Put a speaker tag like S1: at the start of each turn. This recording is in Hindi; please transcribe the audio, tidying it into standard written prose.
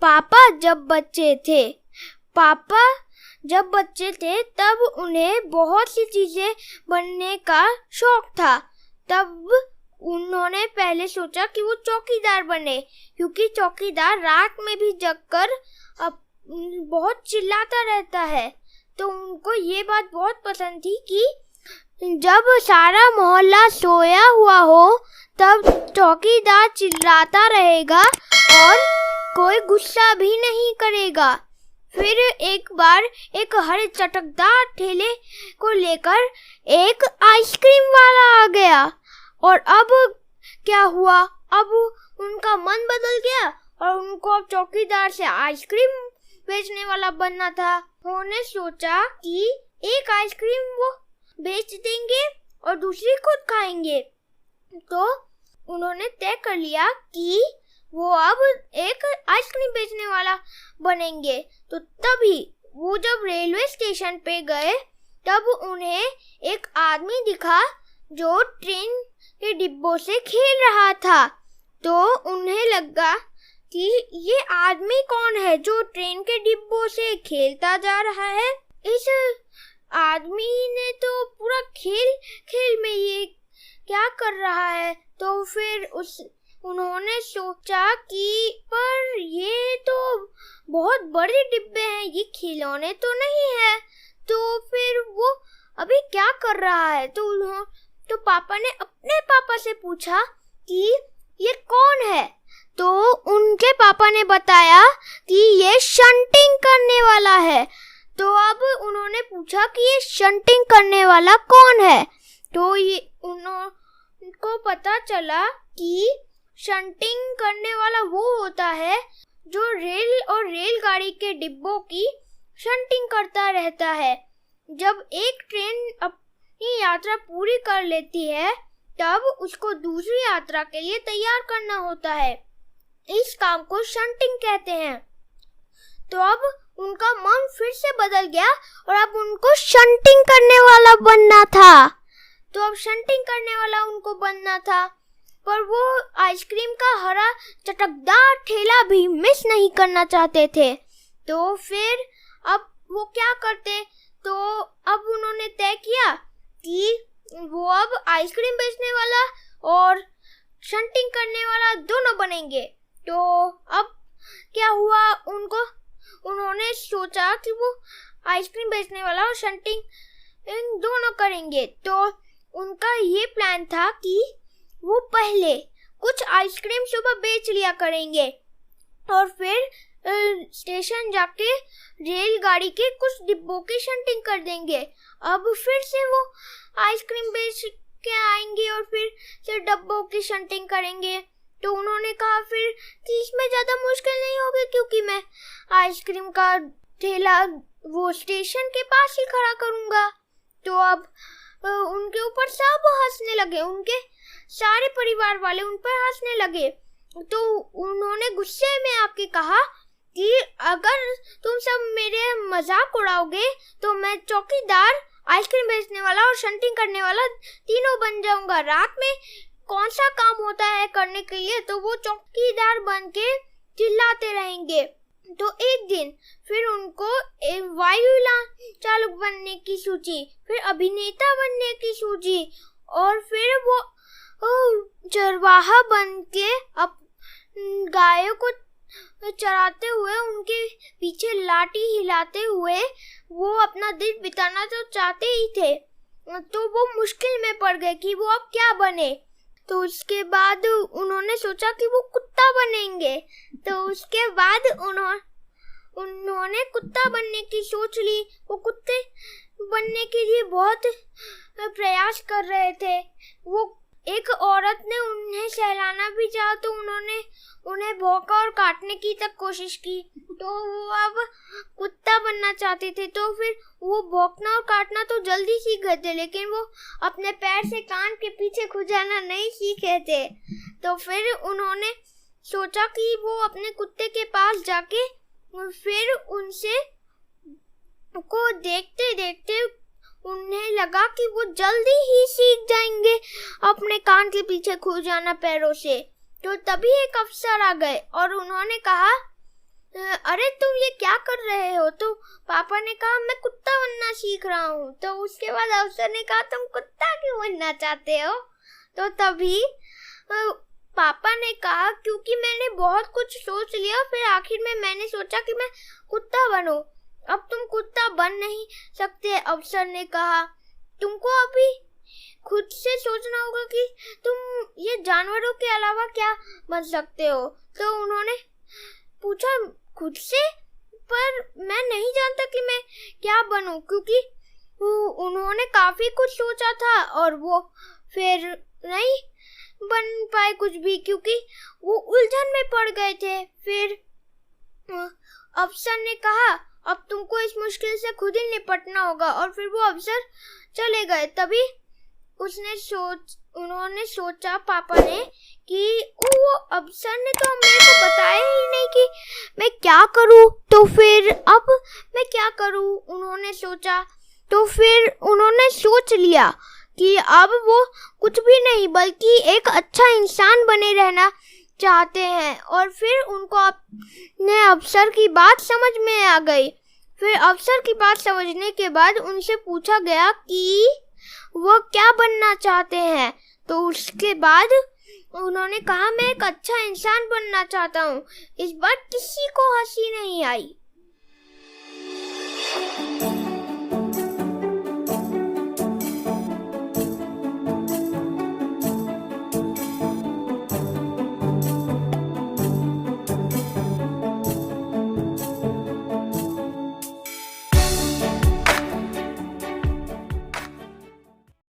S1: पापा जब बच्चे थे तब उन्हें बहुत सी चीजें बनने का शौक था। तब उन्होंने पहले सोचा कि वो चौकीदार बने, क्योंकि चौकीदार रात में भी जगकर बहुत चिल्लाता रहता है। तो उनको ये बात बहुत पसंद थी कि जब सारा मोहल्ला सोया हुआ हो तब चौकीदार चिल्लाता रहेगा और कोई गुस्सा भी नहीं करेगा। फिर एक बार एक हरे चटकदार ठेले को लेकर एक आइसक्रीम वाला आ गया। और अब क्या हुआ, अब उनका मन बदल गया और उनको अब चौकीदार से आइसक्रीम बेचने वाला बनना था। उन्होंने सोचा कि एक आइसक्रीम वो बेच देंगे और दूसरी खुद खाएंगे। तो उन्होंने तय कर लिया कि वो अब एक आइसक्रीम बेचने वाला बनेंगे। तो तभी वो जब रेलवे स्टेशन पे गए तब उन्हें एक आदमी दिखा जो ट्रेन के डिब्बों से खेल रहा था। तो उन्हें लगा कि ये आदमी कौन है जो ट्रेन के डिब्बों से खेलता जा रहा है। इस आदमी ने तो पूरा खेल में ये क्या कर रहा है। तो फिर उन्होंने सोचा कि पर ये तो बहुत बड़े डिब्बे हैं, ये खिलौने तो नहीं है। तो फिर वो अभी क्या कर रहा है। तो पापा ने अपने पापा से पूछा कि ये कौन है। तो उनके पापा ने बताया कि ये शंटिंग करने वाला है। तो अब उन्होंने पूछा कि ये शंटिंग करने वाला कौन है। तो ये उनको पता चला कि शंटिंग करने वाला वो होता है जो रेल और रेलगाड़ी के डिब्बों की शंटिंग करता रहता है। जब एक ट्रेन अपनी यात्रा पूरी कर लेती है तब उसको दूसरी यात्रा के लिए तैयार करना होता है। इस काम को शंटिंग कहते हैं। तो अब उनका मन फिर से बदल गया और अब उनको शंटिंग करने वाला बनना था। तो अब शंटिंग करने वाला उनको बनना था, पर वो आइसक्रीम का हरा चटकदार ठेला भी मिस नहीं करना चाहते थे। तो फिर अब वो क्या करते। तो अब उन्होंने तय किया कि वो अब आइसक्रीम बेचने वाला और शंटिंग करने वाला दोनों बनेंगे। तो अब क्या हुआ, उन्होंने सोचा कि वो आइसक्रीम बेचने वाला और शंटिंग दोनों करेंगे। तो उनका ये प्लान था कि वो पहले कुछ आइसक्रीम सुबह बेच लिया करेंगे और फिर स्टेशन जाके रेलगाड़ी के कुछ डिब्बों की शंटिंग कर देंगे। अब फिर से वो आइसक्रीम बेच के आएंगे और फिर से डब्बों की शंटिंग करेंगे। तो उन्होंने कहा फिर कि इसमें ज़्यादा मुश्किल नहीं होगी, क्योंकि मैं आइसक्रीम का ठेला वो स्टेशन के पास ही खड़ा करूँगा। तो अब उनके ऊपर सब हंसने लगे, उनके सारे परिवार वाले उन पर हंसने लगे। तो उन्होंने गुस्से में आके कहा कि अगर तुम सब मेरे मजाक उड़ाओगे तो मैं चौकीदार, आइसक्रीम बेचने वाला और शंटिंग करने वाला तीनों बन जाऊंगा। रात में कौन सा काम होता है करने के लिए, तो वो चौकीदार बन के चिल्लाते रहेंगे। तो एक दिन फिर उनको वायुयान चालक बनने की सूझी, फिर अभिनेता बनने की सूझी और फिर वो चरवाहा बन के अब गायों को चराते हुए, उनके पीछे लाठी हिलाते हुए वो अपना दिन बिताना तो चाहते ही थे। तो वो मुश्किल में पड़ गए कि वो अब क्या बने। तो उसके बाद उन्होंने सोचा कि वो कुत्ता बनेंगे। तो उसके बाद उन्होंने कुत्ता बनने की सोच ली। वो कुत्ते बनने के लिए बहुत प्रयास कर रहे थे। वो एक औरत ने उन्हें सहलाना भी चाहा तो उन्होंने उन्हें भौंका और काटने की तक कोशिश की। तो वो अब कुत्ता बनना चाहते थे। तो फिर वो भौंकना और काटना तो जल्दी सीख गए थे, लेकिन वो अपने पैर से कान के पीछे खुजाना नहीं सीखे थे। तो फिर उन्होंने सोचा कि वो अपने कुत्ते के पास जाके फिर उनसे को देखते देखते उन्हें लगा कि वो जल्दी ही सीख जाएंगे अपने कान के पीछे खुजाना पैरों से। तो तभी एक अफसर आ गए और उन्होंने कहा अरे तुम ये क्या कर रहे हो? तो पापा ने कहा मैं कुत्ता बनना सीख रहा हूँ। तो उसके बाद अफसर ने कहा तुम कुत्ता क्यों बनना चाहते हो? तो तभी पापा ने कहा क्योंकि मैंने बहुत कुछ सोच लिया, फिर आखिर में मैंने सोचा कि मैं कुत्ता बनूं। अब तुम कुत्ता बन नहीं सकते, अफसर ने कहा। तुमको अभी खुद से सोचना होगा कि तुम ये जानवरों के अलावा क्या बन सकते हो। तो उन्होंने पूछा खुद से, पर मैं नहीं जानता कि मैं क्या बनूं, क्योंकि उन्होंने काफी कुछ सोचा था और वो फिर नहीं बन पाए कुछ भी, क्योंकि वो उलझन में पड़ गए थे। फिर अफसर ने कहा अब तुमको इस मुश्किल से खुद ही निपटना होगा, और फिर वो अफसर चले गए। तभी उन्होंने सोचा पापा ने कि वो अफसर ने तो मेरे को बताया ही नहीं कि मैं क्या करूं, तो फिर अब मैं क्या करूं, उन्होंने सोचा। तो फिर उन्होंने सोच लिया कि अब वो कुछ भी नहीं बल्कि एक अच्छा इंसान बने रहना चाहते हैं। और फिर उनको अपने अफसर की बात समझ में आ गई। फिर अफसर की बात समझने के बाद उनसे पूछा गया कि वो क्या बनना चाहते हैं। तो उसके बाद उन्होंने कहा मैं एक अच्छा इंसान बनना चाहता हूँ। इस बार किसी को हंसी नहीं आई।